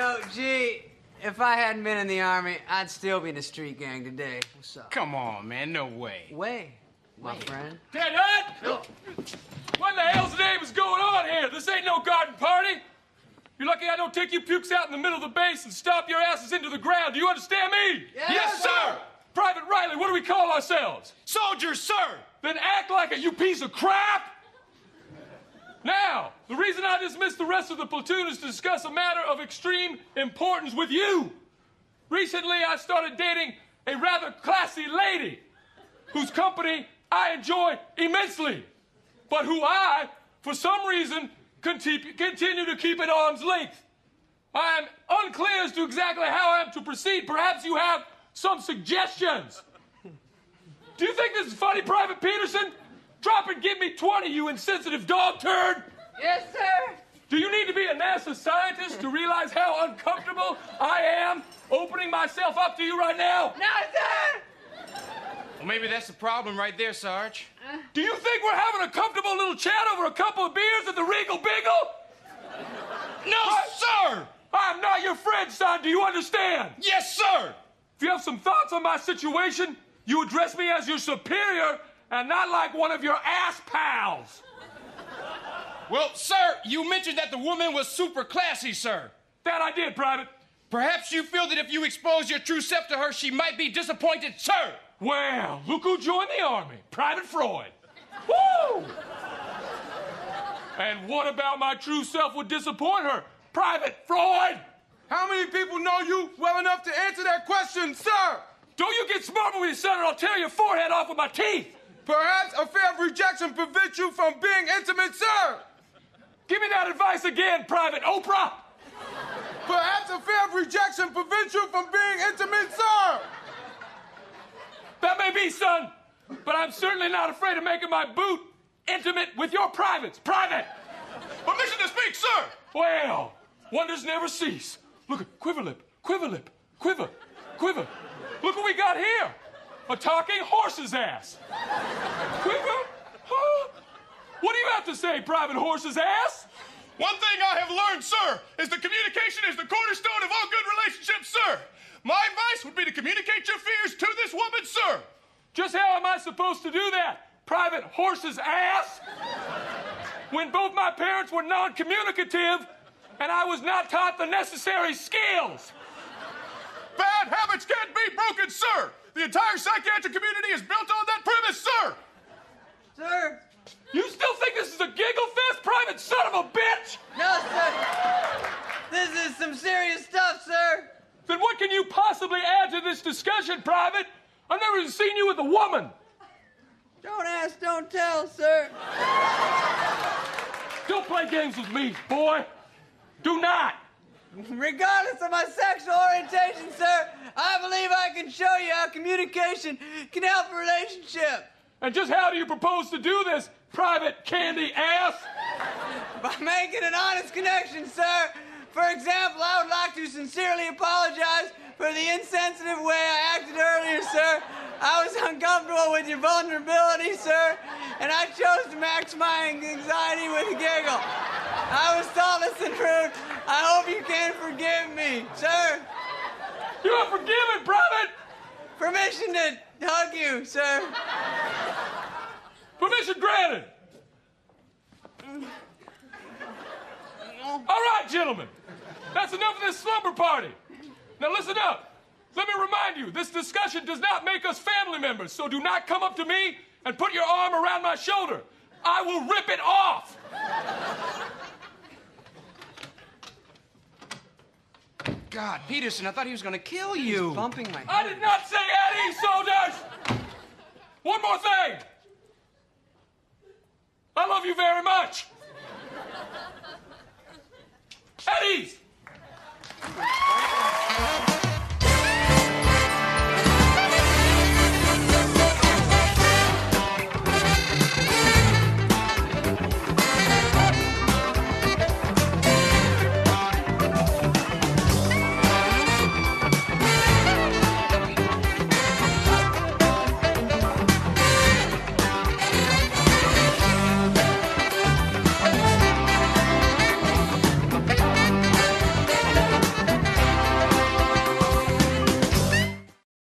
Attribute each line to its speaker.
Speaker 1: Yo, gee, if I hadn't been in the Army, I'd still be in the street gang today. What's up?
Speaker 2: Come on, man, no way.
Speaker 1: Way, my friend.
Speaker 3: Ted Hunt! What the hell's name is going on here? This ain't no garden party. You're lucky I don't take you pukes out in the middle of the base and stomp your asses into the ground. Do you understand me?
Speaker 2: Yes, sir!
Speaker 3: Private Riley, what do we call ourselves?
Speaker 2: Soldiers, sir!
Speaker 3: Then act like it, you piece of crap! Now, the reason I dismissed the rest of the platoon is to discuss a matter of extreme importance with you. Recently, I started dating a rather classy lady whose company I enjoy immensely, but who I, for some reason, continue to keep at arm's length. I am unclear as to exactly how I am to proceed. Perhaps you have some suggestions. Do you think this is funny, Private Peterson? Drop and give me 20, you insensitive dog turd!
Speaker 1: Yes, sir.
Speaker 3: Do you need to be a NASA scientist to realize how uncomfortable I am opening myself up to you right now?
Speaker 1: No, sir.
Speaker 2: Well, maybe that's the problem right there, Sarge.
Speaker 3: Do you think we're having a comfortable little chat over a couple of beers at the Regal Beagle?
Speaker 2: No, sir!
Speaker 3: I'm not your friend, son. Do you understand?
Speaker 2: Yes, sir!
Speaker 3: If you have some thoughts on my situation, you address me as your superior and not like one of your ass pals.
Speaker 2: Well, sir, you mentioned that the woman was super classy, sir.
Speaker 3: That I did, Private.
Speaker 2: Perhaps you feel that if you expose your true self to her, she might be disappointed, sir.
Speaker 3: Well, look who joined the Army. Private Freud. Woo! And what about my true self would disappoint her? Private Freud!
Speaker 4: How many people know you well enough to answer that question, sir?
Speaker 3: Don't you get smart with me, son, or I'll tear your forehead off with my teeth.
Speaker 4: Perhaps a fear of rejection prevents you from being intimate, sir.
Speaker 3: Give me that advice again, Private Oprah.
Speaker 4: Perhaps a fear of rejection prevents you from being intimate, sir.
Speaker 3: That may be, son, but I'm certainly not afraid of making my boot intimate with your privates. Private!
Speaker 2: Permission to speak, sir!
Speaker 3: Well, wonders never cease. Look at quiver lip, quiver lip, quiver, quiver. Look what we got here. A talking horse's ass. Quiver? Huh? What do you have to say, Private Horse's ass?
Speaker 2: One thing I have learned, sir, is that communication is the cornerstone of all good relationships, sir. My advice would be to communicate your fears to this woman, sir.
Speaker 3: Just how am I supposed to do that, Private Horse's ass? When both my parents were non-communicative and I was not taught the necessary skills.
Speaker 2: Bad habits can't be broken, sir. The entire psychiatric community is built on that premise, sir.
Speaker 1: Sir.
Speaker 3: You still think this is a giggle fest, Private son of a bitch?
Speaker 1: No, sir. This is some serious stuff, sir.
Speaker 3: Then what can you possibly add to this discussion, Private? I've never even seen you with a woman.
Speaker 1: Don't ask, don't tell, sir.
Speaker 3: Don't play games with me, boy. Do not.
Speaker 1: Regardless of my sexual orientation, sir, I believe I can show you how communication can help a relationship.
Speaker 3: And just how do you propose to do this, Private Candy Ass?
Speaker 1: By making an honest connection, sir. For example, I would like to sincerely apologize for the insensitive way I acted earlier, sir. I was uncomfortable with your vulnerability, sir, and I chose to max my anxiety with a giggle. I was thoughtless and rude. I hope you can forgive me, sir.
Speaker 3: You are forgiven, Private.
Speaker 1: Permission to hug you, sir.
Speaker 3: Permission granted. All right, gentlemen. That's enough of this slumber party. Now listen up. Let me remind you, this discussion does not make us family members, so do not come up to me and put your arm around my shoulder. I will rip it off.
Speaker 2: God, Peterson, I thought he was going to kill you.
Speaker 1: Bumping my head.
Speaker 3: I did not say at ease, soldiers. One more thing. I love you very much. At ease.